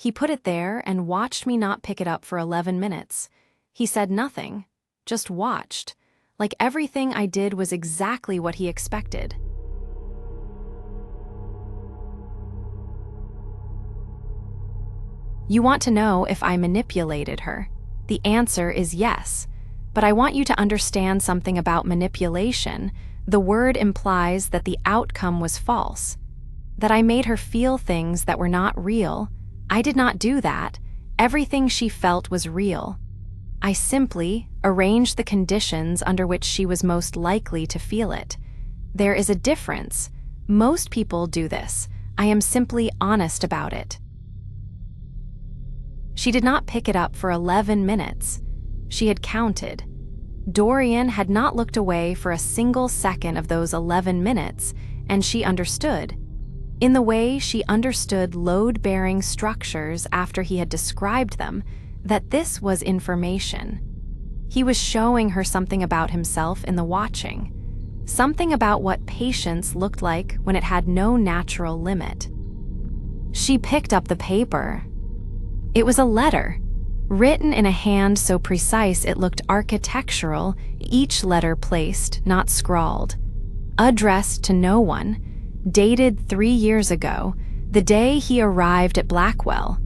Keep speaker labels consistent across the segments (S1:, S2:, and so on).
S1: He put it there and watched me not pick it up for 11 minutes. He said nothing, just watched, like everything I did was exactly what he expected. You want to know if I manipulated her? The answer is yes. But I want you to understand something about manipulation. The word implies that the outcome was false, that I made her feel things that were not real. I did not do that. Everything she felt was real. I simply arranged the conditions under which she was most likely to feel it. There is a difference. Most people do this. I am simply honest about it. She did not pick it up for 11 minutes. She had counted. Dorian had not looked away for a single second of those 11 minutes, and she understood. In the way she understood load-bearing structures after he had described them, that this was information. He was showing her something about himself in the watching, something about what patience looked like when it had no natural limit. She picked up the paper. It was a letter, written in a hand so precise it looked architectural, each letter placed, not scrawled. Addressed to no one, dated 3 years ago, the day he arrived at Blackwell.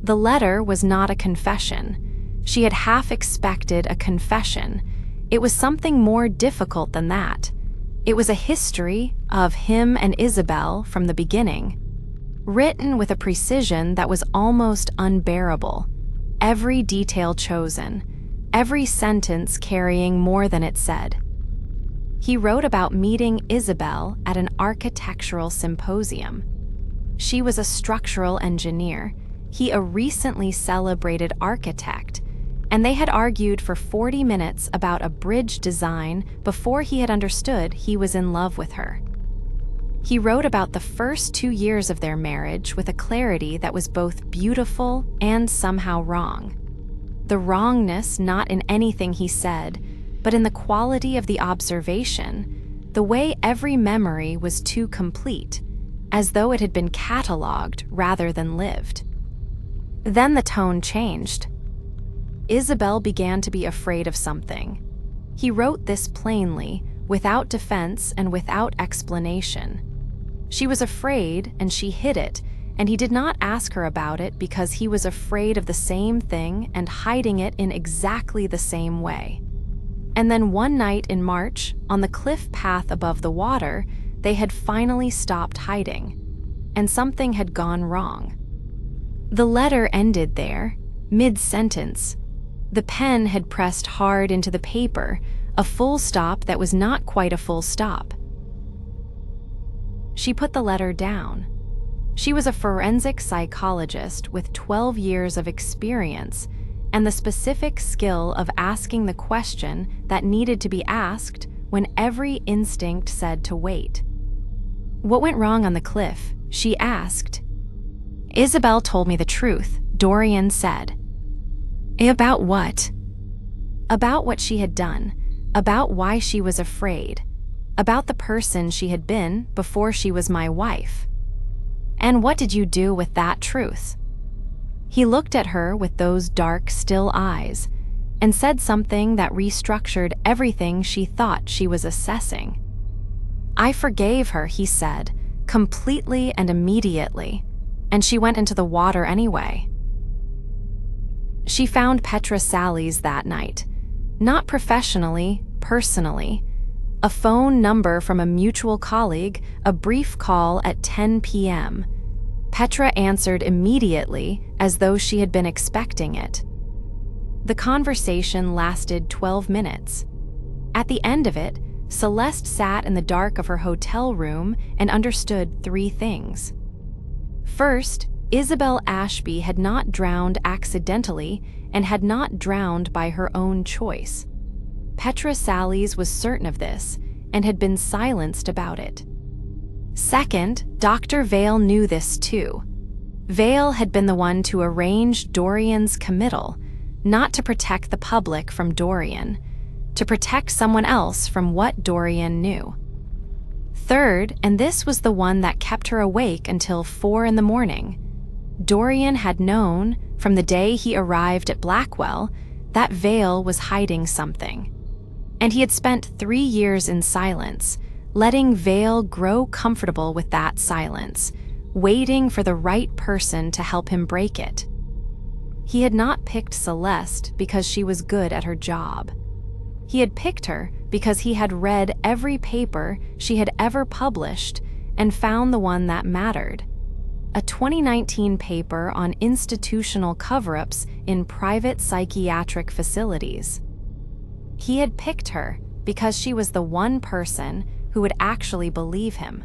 S1: The letter was not a confession. She had half expected a confession. It was something more difficult than that. It was a history of him and Isobel from the beginning, written with a precision that was almost unbearable. Every detail chosen, every sentence carrying more than it said. He wrote about meeting Isobel at an architectural symposium. She was a structural engineer, he a recently celebrated architect, and they had argued for 40 minutes about a bridge design before he had understood he was in love with her. He wrote about the first 2 years of their marriage with a clarity that was both beautiful and somehow wrong. The wrongness not in anything he said, but in the quality of the observation, the way every memory was too complete, as though it had been catalogued rather than lived. Then the tone changed. Isobel began to be afraid of something. He wrote this plainly, without defense and without explanation. She was afraid, and she hid it, and he did not ask her about it because he was afraid of the same thing and hiding it in exactly the same way. And then one night in March, on the cliff path above the water, they had finally stopped hiding, and something had gone wrong. The letter ended there, mid-sentence. The pen had pressed hard into the paper, a full stop that was not quite a full stop. She put the letter down. She was a forensic psychologist with 12 years of experience and the specific skill of asking the question that needed to be asked when every instinct said to wait. What went wrong on the cliff? She asked. Isobel told me the truth, Dorian said. About what? About what she had done, about why she was afraid, about the person she had been before she was my wife. And what did you do with that truth? He looked at her with those dark, still eyes and said something that restructured everything she thought she was assessing. I forgave her, he said, completely and immediately, and she went into the water anyway. She found Petra Sally's that night, not professionally, personally. A phone number from a mutual colleague, a brief call at 10 p.m. Petra answered immediately as though she had been expecting it. The conversation lasted 12 minutes. At the end of it, Celeste sat in the dark of her hotel room and understood 3 things. First, Isobel Ashby had not drowned accidentally and had not drowned by her own choice. Petra Sally's was certain of this and had been silenced about it. Second, Dr. Vale knew this too. Vale had been the one to arrange Dorian's committal, not to protect the public from Dorian, to protect someone else from what Dorian knew. Third, and this was the one that kept her awake until 4 in the morning, Dorian had known, from the day he arrived at Blackwell, that Vale was hiding something. And he had spent 3 years in silence, letting Vale grow comfortable with that silence, waiting for the right person to help him break it. He had not picked Celeste because she was good at her job. He had picked her because he had read every paper she had ever published and found the one that mattered. A 2019 paper on institutional cover-ups in private psychiatric facilities. He had picked her because she was the one person who would actually believe him.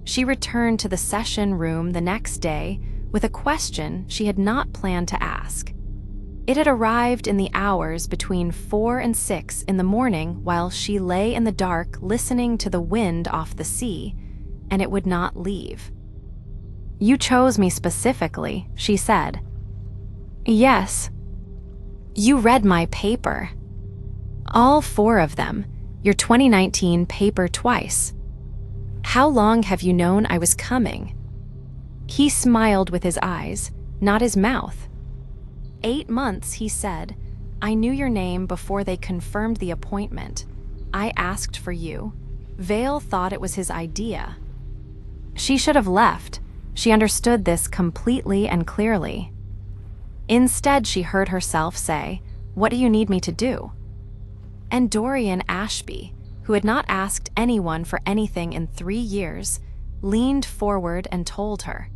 S1: She returned to the session room the next day with a question she had not planned to ask. It had arrived in the hours between 4 and 6 in the morning while she lay in the dark listening to the wind off the sea, and it would not leave. "You chose me specifically," she said. "Yes. You read my paper. All 4 of them, your 2019 paper twice. How long have you known I was coming?" He smiled with his eyes, not his mouth. 8 months, he said. "I knew your name before they confirmed the appointment. I asked for you. Vale thought it was his idea." She should have left. She understood this completely and clearly. Instead, she heard herself say, "What do you need me to do?" And Dorian Ashby, who had not asked anyone for anything in 3 years, leaned forward and told her,